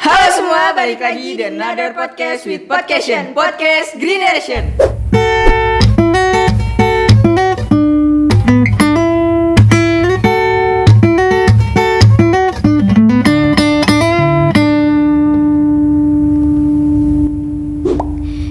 Halo semua, balik lagi di Another Podcast with Podcastion, Podcast Generation.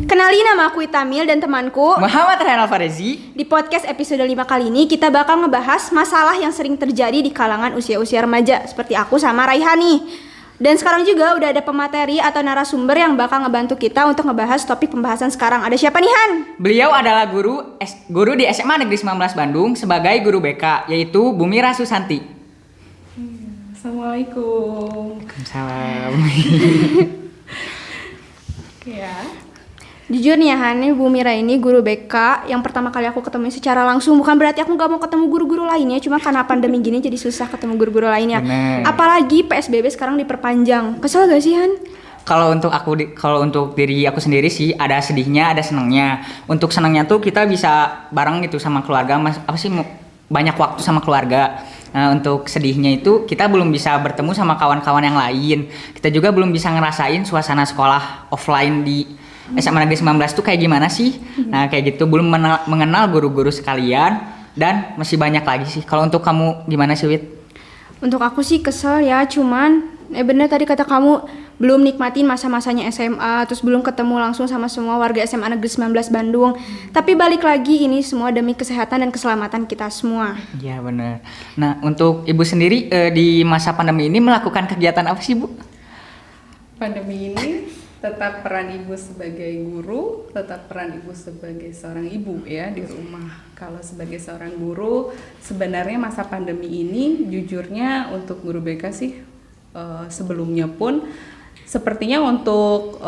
Kenalin, nama aku Itamil dan temanku Muhammad Rehal Farezi. Di podcast episode 5 kali ini kita bakal ngebahas masalah yang sering terjadi di kalangan usia-usia remaja, seperti aku sama Raihani. Dan sekarang juga udah ada pemateri atau narasumber yang bakal ngebantu kita untuk ngebahas topik pembahasan sekarang. Ada siapa nih, Han? Beliau adalah guru di SMA Negeri 19 Bandung sebagai guru BK, yaitu Bumira Susanti. Assalamualaikum. Waalaikumsalam. Ya. Jujur nih ya, Han, ini Bu Mira ini guru BK yang pertama kali aku ketemu secara langsung. Bukan berarti aku gak mau ketemu guru-guru lainnya, cuma karena pandemi gini jadi susah ketemu guru-guru lainnya. Bener. Apalagi PSBB sekarang diperpanjang. Kesel gak sih, Han? Kalau untuk diri aku sendiri sih ada sedihnya, ada senangnya. Untuk senangnya tuh kita bisa bareng gitu sama keluarga, banyak waktu sama keluarga. Nah, untuk sedihnya itu kita belum bisa bertemu sama kawan-kawan yang lain. Kita juga belum bisa ngerasain suasana sekolah offline di SMA Negeri 19 tuh kayak gimana sih? Nah, kayak gitu, belum mengenal guru-guru sekalian dan masih banyak lagi sih. Kalau untuk kamu gimana sih, Wit? Untuk aku sih kesel ya, cuman bener tadi kata kamu belum nikmatin masa-masanya SMA, terus belum ketemu langsung sama semua warga SMA Negeri 19 Bandung. Tapi balik lagi, ini semua demi kesehatan dan keselamatan kita semua. Iya, benar. Nah, untuk Ibu sendiri di masa pandemi ini melakukan kegiatan apa sih, Bu? Pandemi ini tetap peran ibu sebagai guru, tetap peran ibu sebagai seorang ibu ya di rumah. Kalau sebagai seorang guru, sebenarnya masa pandemi ini jujurnya untuk guru BK sih sebelumnya pun sepertinya untuk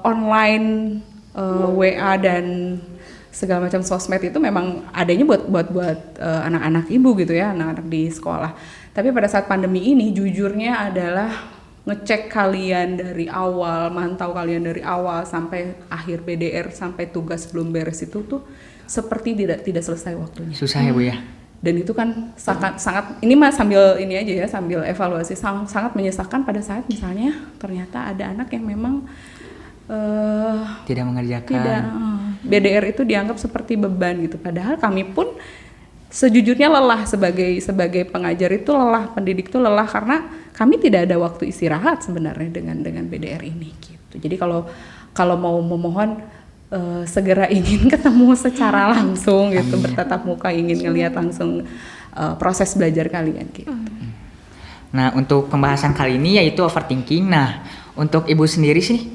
online WA dan segala macam sosmed itu memang adanya buat anak-anak ibu gitu ya, anak-anak di sekolah. Tapi pada saat pandemi ini jujurnya adalah ngecek kalian dari awal, mantau kalian dari awal sampai akhir PDR, sampai tugas belum beres itu tuh seperti tidak selesai waktunya. Susah ya, Bu ya. Dan itu kan sangat ini mah sambil ini aja ya, sambil evaluasi sangat menyesakkan pada saat misalnya ternyata ada anak yang memang tidak mengerjakan. BDR itu dianggap seperti beban gitu. Padahal kami pun sejujurnya lelah sebagai pengajar itu lelah, pendidik itu lelah karena kami tidak ada waktu istirahat sebenarnya dengan BDR ini gitu. Jadi kalau mau memohon segera ingin ketemu secara langsung gitu, bertatap muka, ingin ngelihat langsung proses belajar kalian gitu. Nah, untuk pembahasan kali ini yaitu overthinking. Nah, untuk Ibu sendiri sih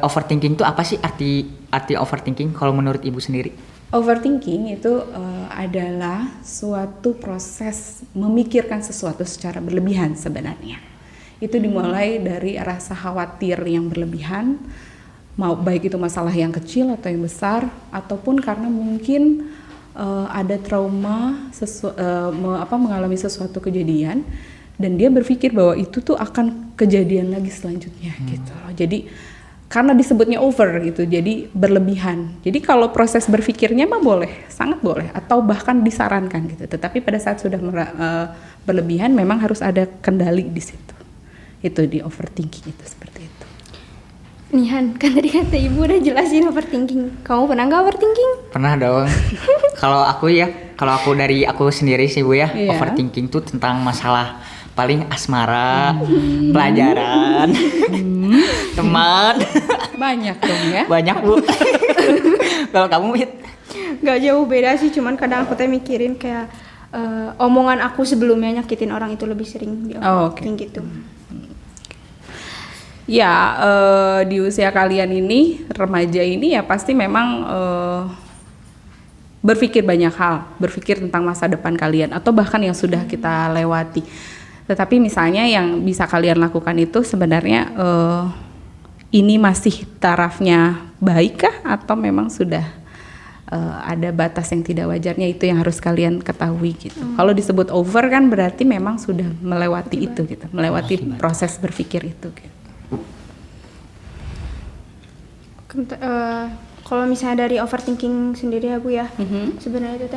overthinking itu apa sih, arti overthinking kalau menurut Ibu sendiri? Overthinking itu adalah suatu proses memikirkan sesuatu secara berlebihan sebenarnya. Itu dimulai dari rasa khawatir yang berlebihan, baik itu masalah yang kecil atau yang besar, ataupun karena mungkin ada trauma, mengalami sesuatu kejadian, dan dia berpikir bahwa itu tuh akan kejadian lagi selanjutnya gitu loh. Jadi karena disebutnya over gitu, jadi berlebihan. Jadi kalau proses berpikirnya mah boleh, sangat boleh, atau bahkan disarankan gitu. Tetapi pada saat sudah berlebihan, memang harus ada kendali di situ. Itu di overthinking itu seperti itu. Nih, Han, kan tadi kata ibu udah jelasin overthinking. Kamu pernah nggak overthinking? Pernah dong. Kalau aku dari aku sendiri sih, Bu ya, overthinking tuh tentang masalah paling asmara, pelajaran, teman. Banyak dong ya. Banyak, Bu. Kalau kamu, Wit? Gak jauh beda sih, cuman kadang aku mikirin kayak omongan aku sebelumnya nyakitin orang itu lebih sering di overthinking gitu. Ya, di usia kalian ini, remaja ini ya pasti memang berpikir banyak hal, berpikir tentang masa depan kalian atau bahkan yang sudah kita lewati. Tetapi misalnya yang bisa kalian lakukan itu sebenarnya ini masih tarafnya baik kah atau memang sudah ada batas yang tidak wajarnya, itu yang harus kalian ketahui gitu. Kalau disebut over kan berarti memang sudah melewati itu gitu, melewati proses berpikir itu gitu. Kalau misalnya dari overthinking sendiri ya Bu ya, sebenarnya itu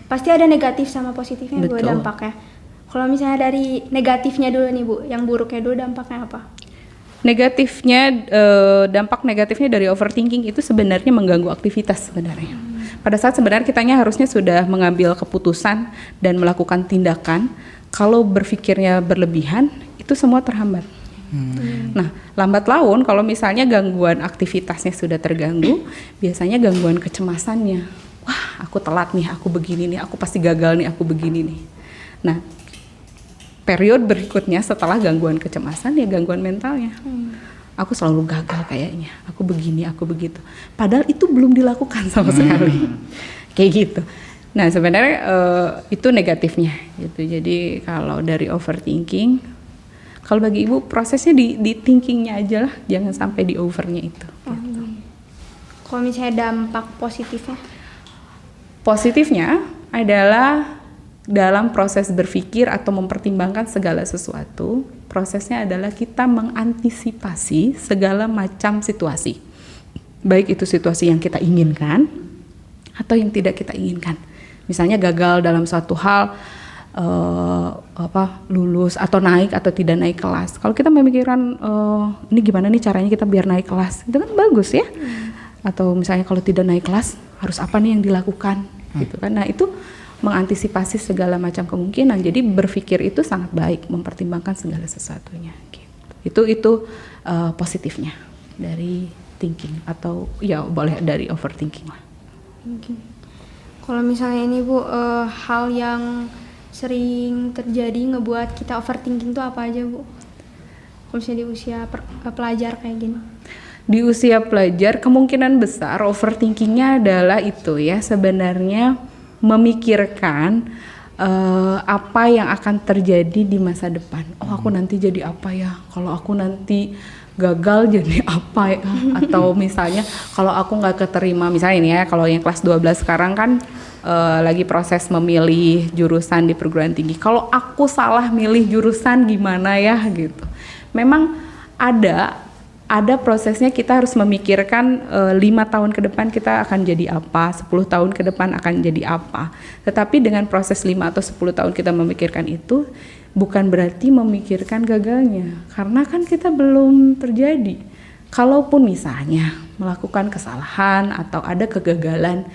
pasti ada negatif sama positifnya Bu dampaknya. Kalau misalnya dari negatifnya dulu nih Bu, yang buruknya dulu dampaknya apa? Negatifnya, dampak negatifnya dari overthinking itu sebenarnya mengganggu aktivitas sebenarnya. Pada saat sebenarnya kitanya harusnya sudah mengambil keputusan dan melakukan tindakan, kalau berpikirnya berlebihan, itu semua terhambat. Nah, lambat laun kalau misalnya gangguan aktivitasnya sudah terganggu, biasanya gangguan kecemasannya. Wah, aku telat nih, aku begini nih, aku pasti gagal nih, aku begini nih. Nah, periode berikutnya setelah gangguan kecemasan ya gangguan mentalnya. Aku selalu gagal kayaknya, aku begini, aku begitu. Padahal itu belum dilakukan sama sekali. Kayak gitu. Nah, sebenarnya itu negatifnya gitu. Jadi kalau dari overthinking, kalau bagi ibu prosesnya di thinkingnya aja lah, jangan sampai di overnya itu. Gitu. Kalau misalnya dampak positifnya? Positifnya adalah dalam proses berpikir atau mempertimbangkan segala sesuatu, prosesnya adalah kita mengantisipasi segala macam situasi. Baik itu situasi yang kita inginkan atau yang tidak kita inginkan. Misalnya gagal dalam suatu hal, lulus atau naik atau tidak naik kelas. Kalau kita memikirkan ini gimana nih caranya kita biar naik kelas, itu kan bagus ya. Atau misalnya kalau tidak naik kelas, harus apa nih yang dilakukan, gitu kan. Nah, itu mengantisipasi segala macam kemungkinan. Jadi berpikir itu sangat baik, mempertimbangkan segala sesuatunya. Gitu. Itu positifnya dari thinking atau ya boleh dari overthinking lah. Kalau misalnya ini Bu, hal yang sering terjadi ngebuat kita overthinking itu apa aja Bu? Kalau misalnya di usia pelajar kayak gini. Di usia pelajar kemungkinan besar overthinkingnya adalah itu ya, sebenarnya memikirkan apa yang akan terjadi di masa depan. Oh, aku nanti jadi apa ya? Kalau aku nanti gagal jadi apa ya? Atau misalnya kalau aku nggak keterima, misalnya ini ya, kalau yang kelas 12 sekarang kan lagi proses memilih jurusan di perguruan tinggi. Kalau aku salah milih jurusan gimana ya gitu. Memang ada prosesnya, kita harus memikirkan 5 tahun ke depan kita akan jadi apa, 10 tahun ke depan akan jadi apa. Tetapi dengan proses 5 atau 10 tahun kita memikirkan itu, bukan berarti memikirkan gagalnya. Karena kan kita belum terjadi. Kalaupun misalnya melakukan kesalahan atau ada kegagalan,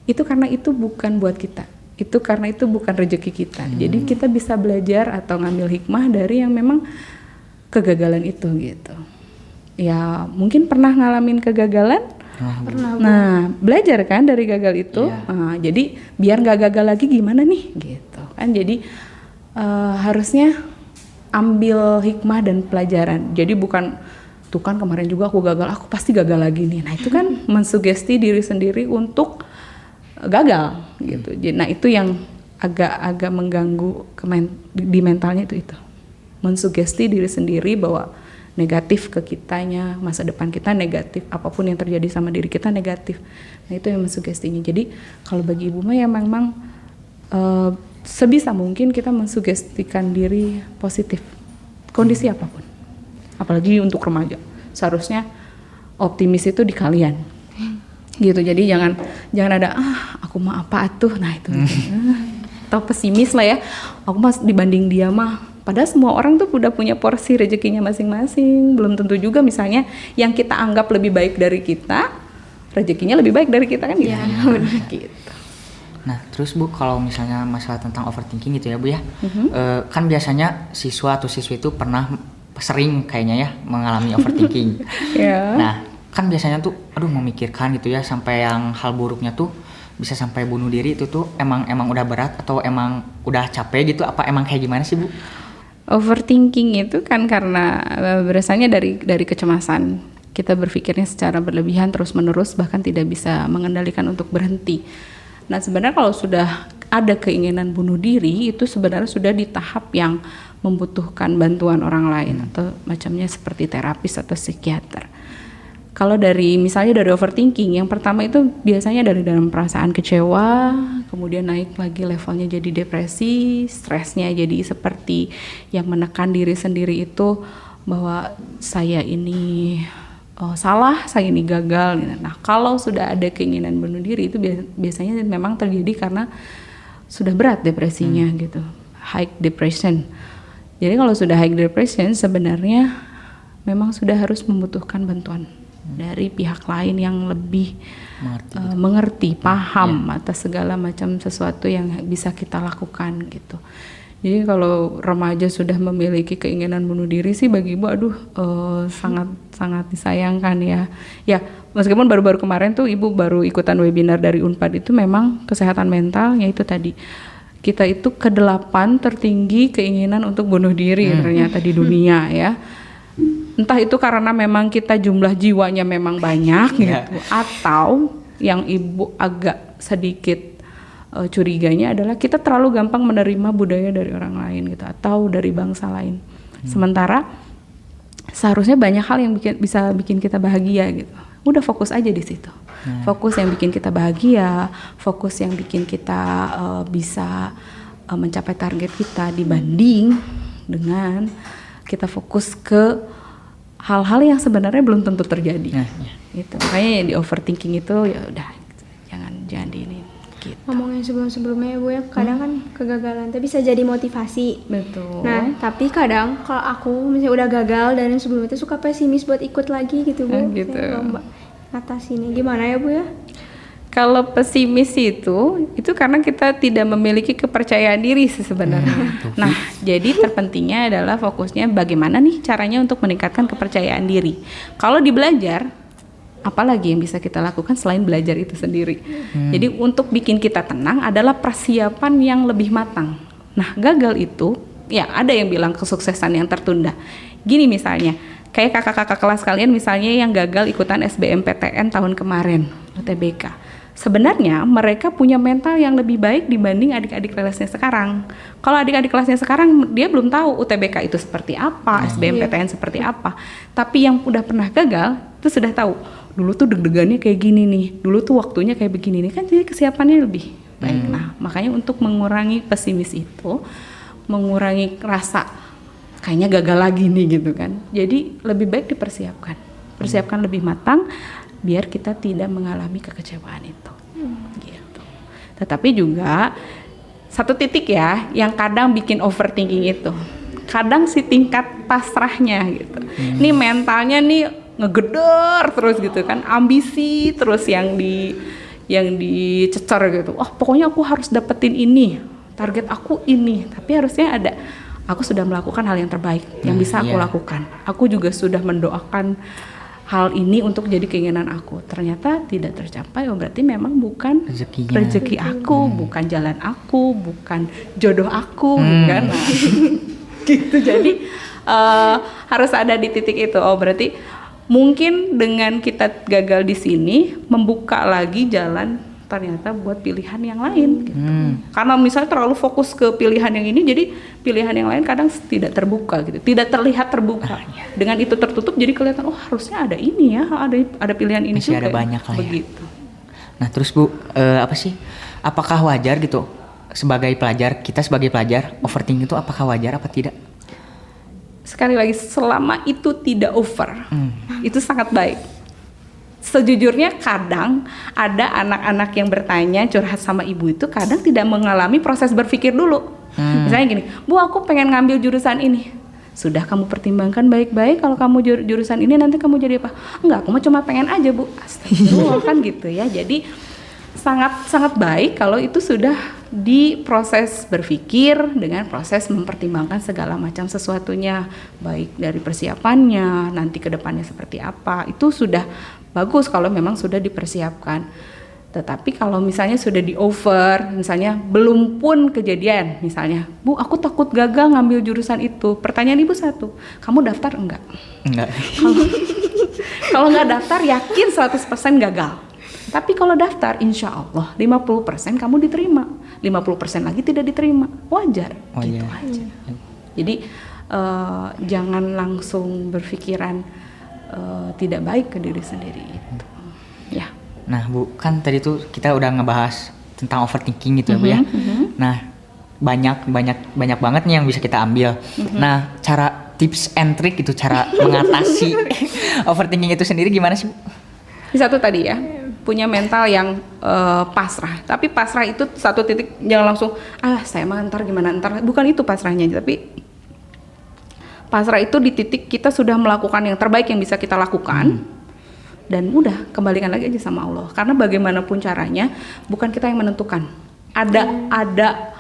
itu karena itu bukan buat kita. Itu karena itu bukan rezeki kita. Jadi kita bisa belajar atau ngambil hikmah dari yang memang kegagalan itu gitu. Ya mungkin pernah ngalamin kegagalan, Pernah Bu. nah belajar kan dari gagal itu. Nah, jadi biar nggak gagal lagi gimana nih gitu kan. Jadi harusnya ambil hikmah dan pelajaran. Jadi bukan tuh kan kemarin juga aku gagal, aku pasti gagal lagi nih. Nah itu kan mensugesti diri sendiri untuk gagal gitu. Nah itu yang agak mengganggu di mentalnya itu mensugesti diri sendiri bahwa negatif ke kitanya, masa depan kita negatif, apapun yang terjadi sama diri kita negatif. Nah itu yang mensugestinya. Jadi kalau bagi ibu mah ya memang sebisa mungkin kita mensugestikan diri positif, kondisi apapun. Apalagi untuk remaja, seharusnya optimis itu di kalian, gitu. Jadi jangan ada aku mah apa tuh, nah itu, atau pesimis lah ya, aku mah dibanding dia mah. Padahal semua orang tuh udah punya porsi rezekinya masing-masing. Belum tentu juga misalnya yang kita anggap lebih baik dari kita, rezekinya lebih baik dari kita kan gitu. Ya, gitu. Nah, terus Bu, kalau misalnya masalah tentang overthinking gitu ya Bu ya, kan biasanya siswa atau siswi itu pernah sering kayaknya ya mengalami overthinking. Yeah. Nah, kan biasanya tuh, memikirkan gitu ya sampai yang hal buruknya tuh bisa sampai bunuh diri, itu tuh emang udah berat atau emang udah capek gitu? Apa emang kayak gimana sih Bu? Overthinking itu kan karena berasalnya dari kecemasan. Kita berpikirnya secara berlebihan terus-menerus, bahkan tidak bisa mengendalikan untuk berhenti. Nah sebenarnya kalau sudah ada keinginan bunuh diri, itu sebenarnya sudah di tahap yang membutuhkan bantuan orang lain atau macamnya seperti terapis atau psikiater. Kalau misalnya dari overthinking, yang pertama itu biasanya dari dalam perasaan kecewa, kemudian naik lagi levelnya jadi depresi, stresnya jadi seperti yang menekan diri sendiri itu bahwa saya ini salah, saya ini gagal. Nah kalau sudah ada keinginan bunuh diri itu biasanya memang terjadi karena sudah berat depresinya gitu, high depression. Jadi kalau sudah high depression sebenarnya memang sudah harus membutuhkan bantuan dari pihak lain yang lebih mengerti, paham atas segala macam sesuatu yang bisa kita lakukan gitu. Jadi kalau remaja sudah memiliki keinginan bunuh diri sih bagi ibu, sangat disayangkan ya. Ya meskipun baru-baru kemarin tuh ibu baru ikutan webinar dari Unpad, itu memang kesehatan mental, yaitu tadi kita itu ke-8 tertinggi keinginan untuk bunuh diri ternyata di dunia ya. Entah itu karena memang kita jumlah jiwanya memang banyak gitu, atau yang ibu agak sedikit curiganya adalah kita terlalu gampang menerima budaya dari orang lain gitu, atau dari bangsa lain. Sementara seharusnya banyak hal yang bisa bikin kita bahagia gitu. Udah fokus aja di situ. Fokus yang bikin kita bahagia, fokus yang bikin kita bisa mencapai target kita, dibanding dengan kita fokus ke hal-hal yang sebenarnya belum tentu terjadi. Gitu. Makanya yang di overthinking itu ya udah jangan di ini. Gitu. Ngomongin sebelum-sebelumnya ya Bu ya, kadang kan kegagalan itu bisa jadi motivasi. Betul. Nah, tapi kadang kalau aku misalnya udah gagal dan sebelumnya itu suka pesimis buat ikut lagi gitu Bu. Gitu. Saya lomba atas ini. Gimana ya Bu ya? Kalau pesimis itu karena kita tidak memiliki kepercayaan diri sebenarnya. Nah, jadi terpentingnya adalah fokusnya bagaimana nih caranya untuk meningkatkan kepercayaan diri. Kalau di belajar, apalagi yang bisa kita lakukan selain belajar itu sendiri. Jadi untuk bikin kita tenang adalah persiapan yang lebih matang. Nah, gagal itu, ya ada yang bilang kesuksesan yang tertunda. Gini misalnya, kayak kakak-kakak kelas kalian misalnya yang gagal ikutan SBMPTN tahun kemarin, UTBK. Sebenarnya mereka punya mental yang lebih baik dibanding adik-adik kelasnya sekarang. Kalau adik-adik kelasnya sekarang dia belum tahu UTBK itu seperti apa, SBMPTN seperti apa. Tapi yang udah pernah gagal itu sudah tahu. Dulu tuh deg-degannya kayak gini nih, dulu tuh waktunya kayak begini nih, kan jadi kesiapannya lebih baik. Nah, makanya untuk mengurangi pesimis itu, mengurangi rasa kayaknya gagal lagi nih gitu kan. Jadi lebih baik persiapkan lebih matang, biar kita tidak mengalami kekecewaan itu. Gitu. Tetapi juga satu titik ya yang kadang bikin overthinking itu, kadang si tingkat pasrahnya gitu. Nih mentalnya nih ngegedor terus gitu kan, ambisi terus yang dicecer gitu. Pokoknya aku harus dapetin ini, target aku ini. Tapi harusnya ada, aku sudah melakukan hal yang terbaik yang bisa aku lakukan. Aku juga sudah mendoakan hal ini untuk jadi keinginan aku. Ternyata tidak tercapai, berarti memang bukan rezeki aku, bukan jalan aku, bukan jodoh aku, kan? Gitu. Jadi harus ada di titik itu. Berarti mungkin dengan kita gagal di sini membuka lagi jalan ternyata buat pilihan yang lain gitu. Karena misalnya terlalu fokus ke pilihan yang ini, jadi pilihan yang lain kadang tidak terbuka gitu, tidak terlihat terbuka. Dengan itu tertutup jadi kelihatan harusnya ada ini ya, ada pilihan ini masih juga. Ada banyak lah begitu. Nah terus Bu, apakah wajar gitu kita sebagai pelajar overthinking itu apakah wajar apa tidak? Sekali lagi, selama itu tidak over, itu sangat baik. Sejujurnya kadang ada anak-anak yang bertanya curhat sama ibu itu kadang tidak mengalami proses berpikir dulu. Misalnya gini, Bu aku pengen ngambil jurusan ini. Sudah kamu pertimbangkan baik-baik, kalau kamu jurusan ini nanti kamu jadi apa? Enggak, aku cuma pengen aja Bu. Astagfirullah kan gitu ya. Jadi sangat baik kalau itu sudah diproses berpikir dengan proses mempertimbangkan segala macam sesuatunya, baik dari persiapannya, nanti ke depannya seperti apa, itu sudah bagus kalau memang sudah dipersiapkan. Tetapi kalau misalnya sudah di over, misalnya belum pun kejadian, misalnya, Bu aku takut gagal ngambil jurusan itu, pertanyaan ibu satu, kamu daftar enggak? Enggak. Kalau nggak daftar yakin 100% gagal. Tapi kalau daftar, insya Allah 50% kamu diterima, 50% lagi tidak diterima, wajar. Gitu aja. Jadi jangan langsung berpikiran tidak baik ke diri sendiri itu. Ya. Nah Bu, kan tadi tuh kita udah ngebahas tentang overthinking gitu ya Bu ya. Nah banyak banget nih yang bisa kita ambil. Nah cara tips and trick itu cara mengatasi overthinking itu sendiri gimana sih Bu? Satu tadi ya, punya mental yang pasrah. Tapi pasrah itu satu titik, jangan langsung saya mah ntar gimana ntar. Bukan itu pasrahnya, tapi Pasrah itu di titik kita sudah melakukan yang terbaik yang bisa kita lakukan. Dan udah kembalikan lagi aja sama Allah. Karena bagaimanapun caranya bukan kita yang menentukan. Ada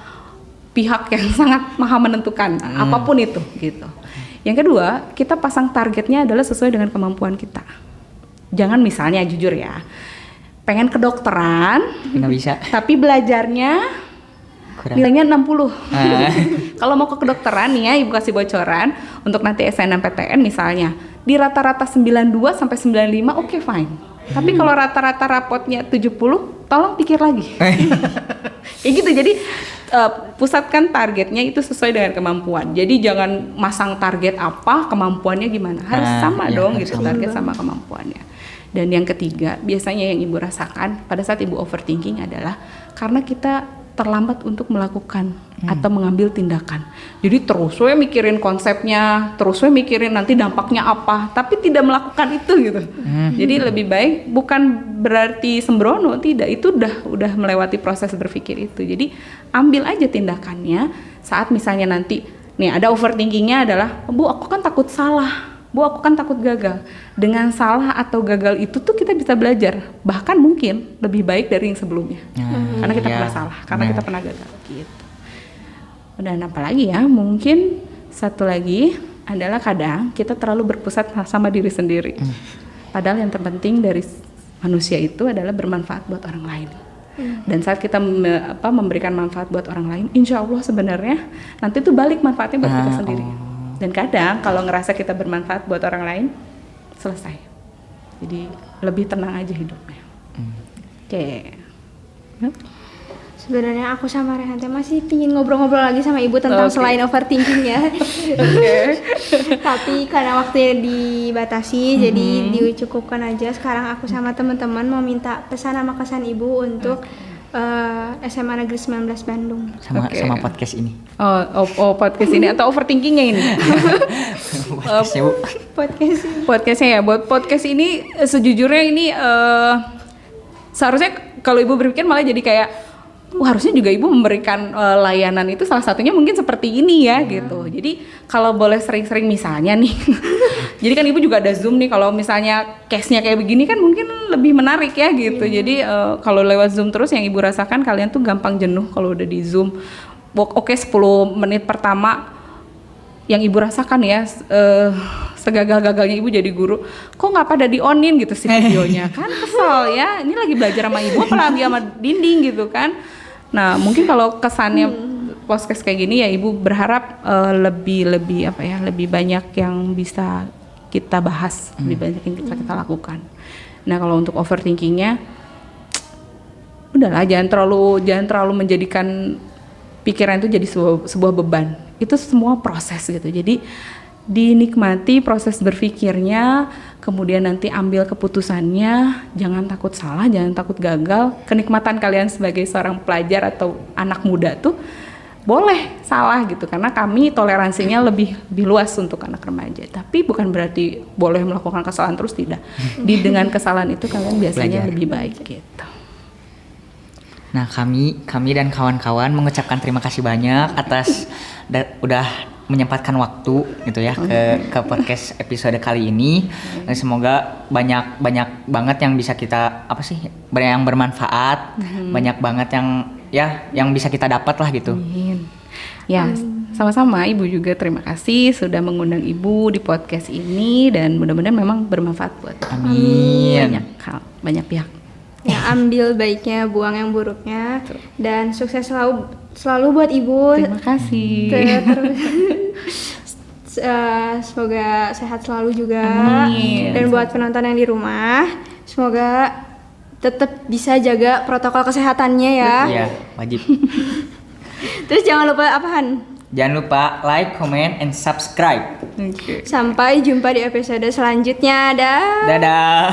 pihak yang sangat maha menentukan apapun itu gitu. Yang kedua, kita pasang targetnya adalah sesuai dengan kemampuan kita. Jangan misalnya jujur ya, pengen kedokteran, nggak bisa. tapi belajarnya Kurang. nilainya 60. Kalau mau ke kedokteran nih ya, Ibu kasih bocoran untuk nanti SNMPTN misalnya, di rata-rata 92 sampai 95 oke fine. Tapi kalau rata-rata rapotnya 70, tolong pikir lagi. Kayak gitu. Jadi pusatkan targetnya itu sesuai dengan kemampuan. Jadi jangan masang target apa, kemampuannya gimana. Harus sama iya, dong harus gitu, sama. target sama kemampuannya. Dan yang ketiga, biasanya yang Ibu rasakan pada saat Ibu overthinking adalah karena kita terlambat untuk melakukan atau mengambil tindakan. Jadi terus we mikirin konsepnya, terus we mikirin nanti dampaknya apa, tapi tidak melakukan itu gitu. Jadi lebih baik, bukan berarti sembrono, tidak, itu udah melewati proses berpikir itu. Jadi ambil aja tindakannya saat misalnya nanti nih ada overthinkingnya adalah, Bu aku kan takut salah, Bu aku kan takut gagal. Dengan salah atau gagal itu tuh kita bisa belajar, bahkan mungkin lebih baik dari yang sebelumnya. Karena kita iya, pernah salah, karena benar. kita pernah gagal gitu. Dan apalagi ya, mungkin satu lagi adalah kadang kita terlalu berpusat sama diri sendiri. Padahal yang terpenting dari manusia itu adalah bermanfaat buat orang lain. Dan saat kita memberikan manfaat buat orang lain, insya Allah sebenarnya nanti tuh balik manfaatnya buat kita sendiri. Dan kadang kalau ngerasa kita bermanfaat buat orang lain, selesai. Jadi lebih tenang aja hidupnya. Oke. Sebenarnya aku sama Rehan teh masih pingin ngobrol-ngobrol lagi sama Ibu tentang selain overthinking ya. Tapi karena waktunya dibatasi, jadi dicukupkan aja. Sekarang aku sama teman-teman mau minta pesan sama kesan Ibu untuk SMA Negeri 19 Bandung. Sama podcast ini. Oh, podcast ini atau overthinkingnya ini? Podcastnya, Bu. Podcastnya ya. Buat podcast ini sejujurnya ini seharusnya kalau Ibu berpikir malah jadi kayak, harusnya juga Ibu memberikan layanan itu salah satunya mungkin seperti ini ya gitu. Jadi kalau boleh sering-sering misalnya nih, jadi kan Ibu juga ada Zoom nih, kalau misalnya case-nya kayak begini kan mungkin lebih menarik ya gitu. Jadi kalau lewat Zoom terus yang Ibu rasakan kalian tuh gampang jenuh kalau udah di Zoom. Oke 10 menit pertama yang Ibu rasakan ya, segagal-gagalnya Ibu jadi guru, kok nggak pada di-on-in gitu sih videonya, kan kesel ya, ini lagi belajar sama Ibu apa lagi sama dinding gitu kan. Nah mungkin kalau kesannya podcast kayak gini ya Ibu berharap lebih banyak yang bisa kita bahas, lebih banyak yang bisa kita lakukan. Nah kalau untuk overthinkingnya, udahlah jangan terlalu menjadikan pikiran itu jadi sebuah beban. Itu semua proses gitu. Jadi dinikmati proses berpikirnya, kemudian nanti ambil keputusannya, jangan takut salah, jangan takut gagal. Kenikmatan kalian sebagai seorang pelajar atau anak muda tuh boleh salah gitu, karena kami toleransinya lebih luas untuk anak remaja. Tapi bukan berarti boleh melakukan kesalahan terus, tidak. Dengan kesalahan itu kalian biasanya Belajar. lebih baik gitu. Nah, kami dan kawan-kawan mengucapkan terima kasih banyak atas udah menyempatkan waktu gitu ya ke podcast episode kali ini. Dan semoga banyak banget yang bisa kita yang bermanfaat, banyak banget yang bisa kita dapat lah gitu. Amin. Ya, sama-sama Ibu juga terima kasih sudah mengundang Ibu di podcast ini, dan mudah-mudahan memang bermanfaat buat Amin. banyak pihak. Ya, ambil baiknya, buang yang buruknya, dan sukses selalu buat Ibu. Terima kasih. Semoga sehat selalu juga. Amin. Dan buat penonton yang di rumah, semoga tetap bisa jaga protokol kesehatannya ya. Iya, wajib. Terus jangan lupa apaan? Jangan lupa like, comment, and subscribe. Oke. Sampai jumpa di episode selanjutnya. Dah. Dadah.